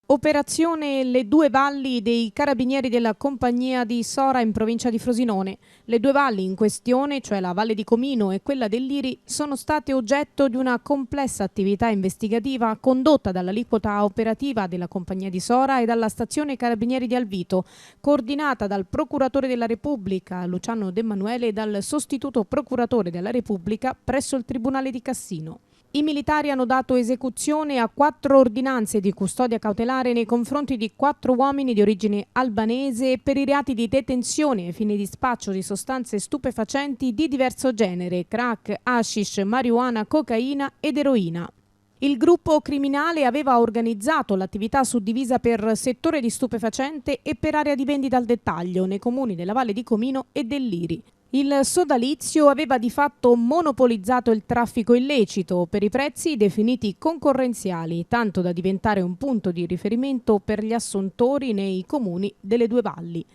Operazione Le Due Valli dei carabinieri della compagnia di Sora in provincia di Frosinone. Le due valli in questione, cioè la Valle di Comino e quella del Liri, sono state oggetto di una complessa attività investigativa condotta dall'aliquota operativa della compagnia di Sora e dalla stazione carabinieri di Alvito, coordinata dal procuratore della Repubblica Luciano De Manuele e dal sostituto procuratore della Repubblica presso il Tribunale di Cassino. I militari hanno dato esecuzione a 4 ordinanze di custodia cautelare nei confronti di 4 uomini di origine albanese per i reati di detenzione ai fini di spaccio di sostanze stupefacenti di diverso genere, crack, hashish, marijuana, cocaina ed eroina. Il gruppo criminale aveva organizzato l'attività suddivisa per settore di stupefacente e per area di vendita al dettaglio nei comuni della Valle di Comino e del Liri. Il sodalizio aveva di fatto monopolizzato il traffico illecito per i prezzi definiti concorrenziali, tanto da diventare un punto di riferimento per gli assuntori nei comuni delle due valli.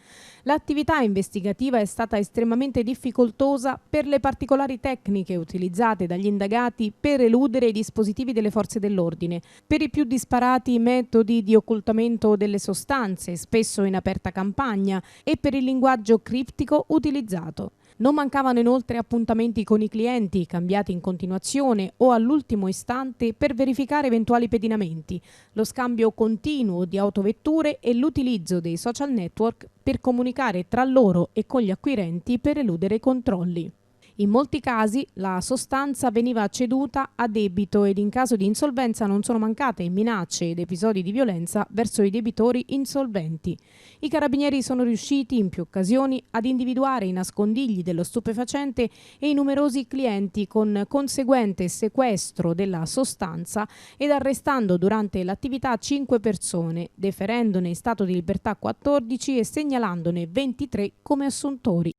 L'attività investigativa è stata estremamente difficoltosa per le particolari tecniche utilizzate dagli indagati per eludere i dispositivi delle forze dell'ordine, per i più disparati metodi di occultamento delle sostanze, spesso in aperta campagna, e per il linguaggio criptico utilizzato. Non mancavano inoltre appuntamenti con i clienti, cambiati in continuazione o all'ultimo istante per verificare eventuali pedinamenti, lo scambio continuo di autovetture e l'utilizzo dei social network per comunicare tra loro e con gli acquirenti per eludere i controlli. In molti casi la sostanza veniva ceduta a debito ed in caso di insolvenza non sono mancate minacce ed episodi di violenza verso i debitori insolventi. I carabinieri sono riusciti in più occasioni ad individuare i nascondigli dello stupefacente e i numerosi clienti con conseguente sequestro della sostanza ed arrestando durante l'attività 5 persone, deferendone in stato di libertà 14 e segnalandone 23 come assuntori.